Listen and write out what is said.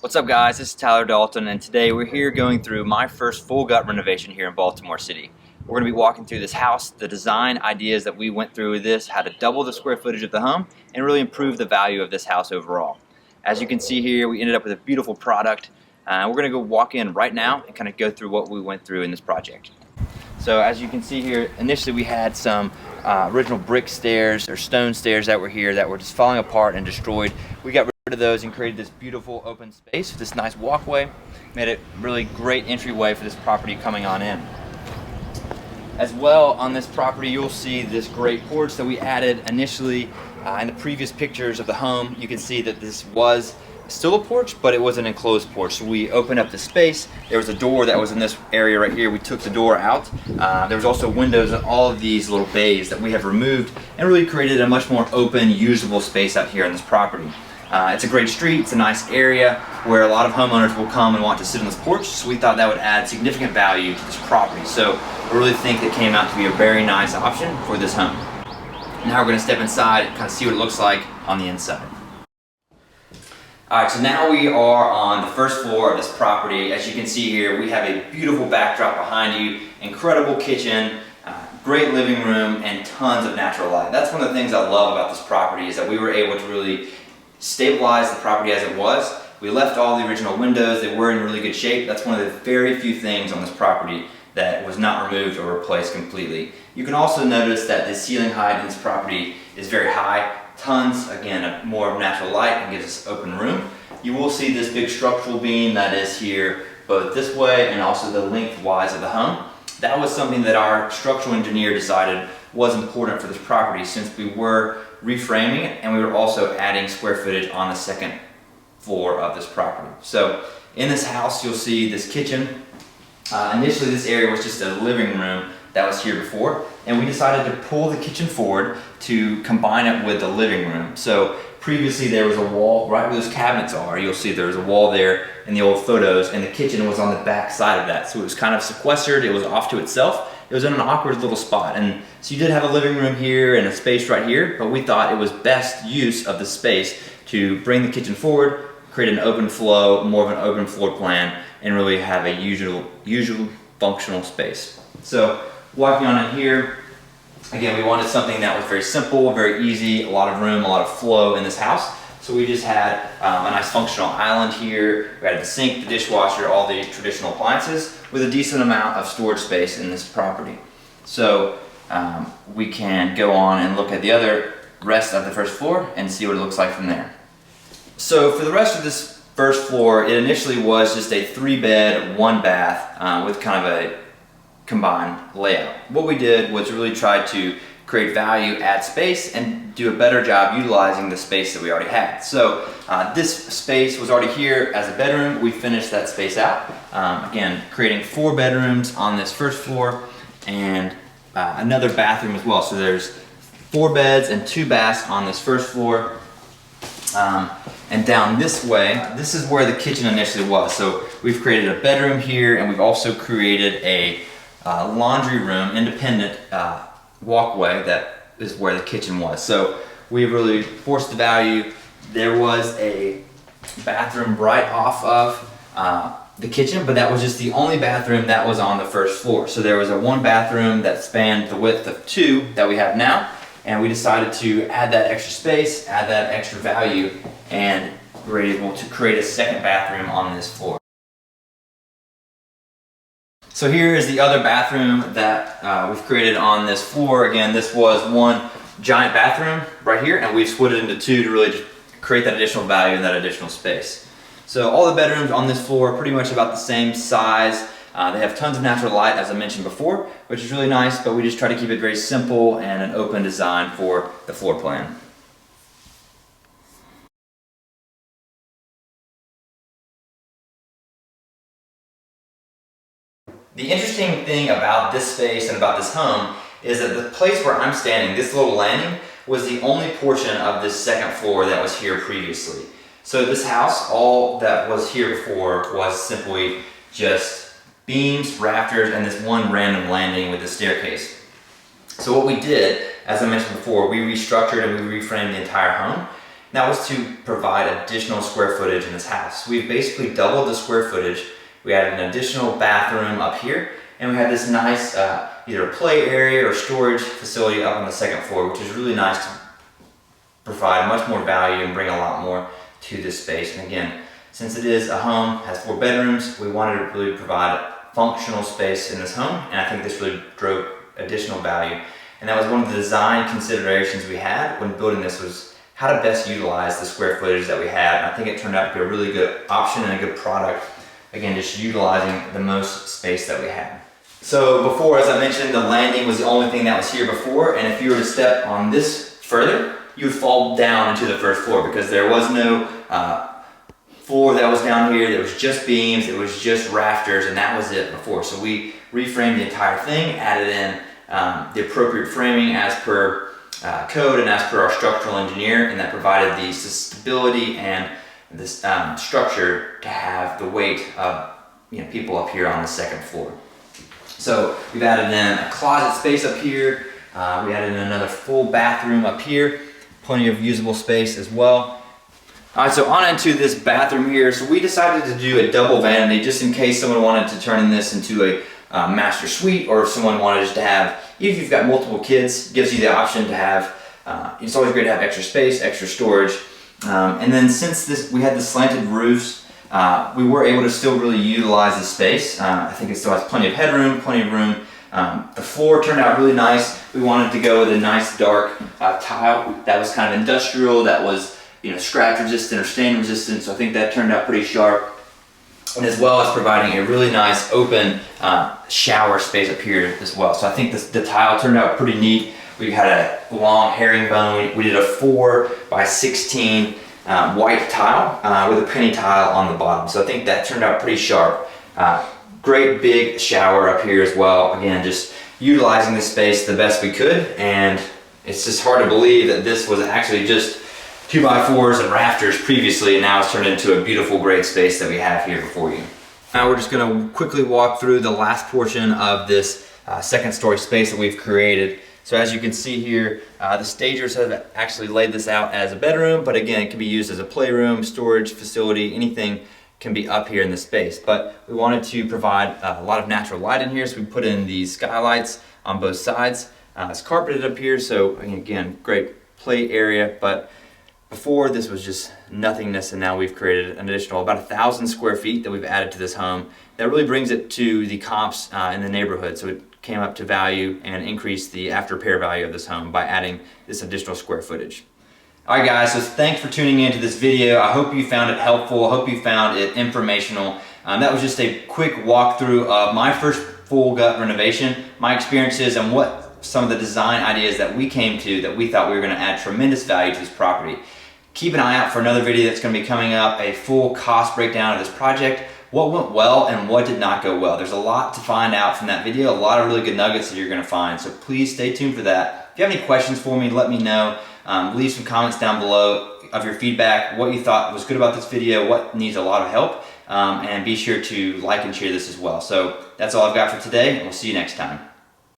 What's up guys, this is Tyler Dalton and today we're here going through my first full gut renovation here in Baltimore City. We're going to be walking through this house, the design ideas that we went through with this, how to double the square footage of the home and really improve the value of this house overall. As you can see here, we ended up with a beautiful product. We're going to go walk in right now and kind of go through what we went through in this project. So as you can see here, initially we had some original brick stairs or stone stairs that were here that were just falling apart and destroyed. We got rid of those and created this beautiful open space with this nice walkway. Made it really great entryway for this property coming on in. As well, on this property you'll see this great porch that we added initially. In the previous pictures of the home, you can see that this was still a porch, but it was an enclosed porch. So we opened up the space. There was a door that was in this area right here. We took the door out. There was also windows in all of these little bays that we have removed and really created a much more open, usable space out here on this property. It's a great street. It's a nice area where a lot of homeowners will come and want to sit on this porch. So we thought that would add significant value to this property. So we really think it came out to be a very nice option for this home. Now we're going to step inside and kind of see what it looks like on the inside. Alright, so now we are on the first floor of this property. As you can see here, we have a beautiful backdrop behind you, incredible kitchen, great living room, and tons of natural light. That's one of the things I love about this property is that we were able to really stabilize the property as it was. We left all the original windows. They were in really good shape. That's one of the very few things on this property that was not removed or replaced completely. You can also notice that the ceiling height in this property is very high. Tons, again, of more natural light and gives us open room. You will see this big structural beam that is here both this way and also the lengthwise of the home. That was something that our structural engineer decided was important for this property since we were reframing it and we were also adding square footage on the second floor of this property. So in this house you'll see this kitchen. Initially this area was just a living room that was here before, and we decided to pull the kitchen forward to combine it with the living room. So previously there was a wall right where those cabinets are. You'll see there's a wall there in the old photos, and the kitchen was on the back side of that. So it was kind of sequestered, it was off to itself. It was in an awkward little spot. And so you did have a living room here and a space right here, but we thought it was best use of the space to bring the kitchen forward, create an open flow, more of an open floor plan, and really have a usual functional space. So walking on in here, again, we wanted something that was very simple, very easy, a lot of room, a lot of flow in this house. So we just had a nice functional island here. We had the sink, the dishwasher, all the traditional appliances with a decent amount of storage space in this property. So we can go on and look at the rest of the first floor and see what it looks like from there. So for the rest of this first floor, it initially was just a 3-bed, 1-bath with kind of a combined layout. What we did was really try to create value, add space, and do a better job utilizing the space that we already had. So this space was already here as a bedroom. We finished that space out. Again, creating 4 bedrooms on this first floor and another bathroom as well. So there's 4 beds and 2 baths on this first floor. And down this way, this is where the kitchen initially was. So we've created a bedroom here, and we've also created a laundry room, independent walkway that is where the kitchen was. So we really forced the value. There was a bathroom right off of the kitchen, but that was just the only bathroom that was on the first floor. So there was a 1 bathroom that spanned the width of 2 that we have now, and we decided to add that extra space, add that extra value, and we're able to create a second bathroom on this floor. So here is the other bathroom that we've created on this floor. Again, this was 1 giant bathroom right here, and we've split it into 2 to really just create that additional value and that additional space. So all the bedrooms on this floor are pretty much about the same size. They have tons of natural light, as I mentioned before, which is really nice, but we just try to keep it very simple and an open design for the floor plan. The interesting thing about this space and about this home is that the place where I'm standing, this little landing, was the only portion of this second floor that was here previously. So this house, all that was here before was simply just beams, rafters, and this 1 random landing with a staircase. So what we did, as I mentioned before, we restructured and we reframed the entire home. that was to provide additional square footage in this house. We've basically doubled the square footage. We added an additional bathroom up here, and we had this nice either play area or storage facility up on the second floor, which is really nice to provide much more value and bring a lot more to this space. And again, since it is a home, has 4 bedrooms, we wanted to really provide functional space in this home, and I think this really drove additional value. And that was one of the design considerations we had when building this, was how to best utilize the square footage that we had. And I think it turned out to be a really good option and a good product. Again, just utilizing the most space that we had. So before, as I mentioned, the landing was the only thing that was here before, and if you were to step on this further, you would fall down into the first floor because there was no floor that was down here. There was just beams, it was just rafters, and that was it before. So we reframed the entire thing, added in the appropriate framing as per code and as per our structural engineer, and that provided the stability and this structure to have the weight of people up here on the second floor. So we've added in a closet space up here. We added in another full bathroom up here. Plenty of usable space as well. All right, so on into this bathroom here. So we decided to do a double vanity just in case someone wanted to turn this into a master suite, or if someone wanted just to have, even if you've got multiple kids, gives you the option to have, it's always great to have extra space, extra storage. And then since we had the slanted roofs, we were able to still really utilize the space. I think it still has plenty of headroom, plenty of room. The floor turned out really nice. We wanted to go with a nice dark tile that was kind of industrial, that was scratch resistant or stain resistant. So I think that turned out pretty sharp. And as well as providing a really nice open shower space up here as well. So I think the tile turned out pretty neat. We had a long herringbone. We did a 4 by 16 white tile with a penny tile on the bottom. So I think that turned out pretty sharp. Great big shower up here as well. Again, just utilizing this space the best we could. And it's just hard to believe that this was actually just 2x4s and rafters previously, and now it's turned into a beautiful, great space that we have here before you. Now we're just gonna quickly walk through the last portion of this second story space that we've created. So as you can see here, the stagers have actually laid this out as a bedroom, but again, it can be used as a playroom, storage facility, anything can be up here in this space. But we wanted to provide a lot of natural light in here, so we put in these skylights on both sides. It's carpeted up here, so again, great play area, but before this was just nothingness, and now we've created an additional about 1,000 square feet that we've added to this home. That really brings it to the comps in the neighborhood, so it came up to value and increased the after repair value of this home by adding this additional square footage. All right guys, so thanks for tuning into this video. I hope you found it helpful. I hope you found it informational. That was just a quick walkthrough of my first full gut renovation, my experiences, and what some of the design ideas that we came to that we thought we were going to add tremendous value to this property. Keep an eye out for another video that's going to be coming up, a full cost breakdown of this project, what went well and what did not go well. There's a lot to find out from that video, a lot of really good nuggets that you're going to find, so please stay tuned for that. If you have any questions for me, let me know. Leave some comments down below of your feedback, what you thought was good about this video, what needs a lot of help, and be sure to like and share this as well. So that's all I've got for today, and we'll see you next time.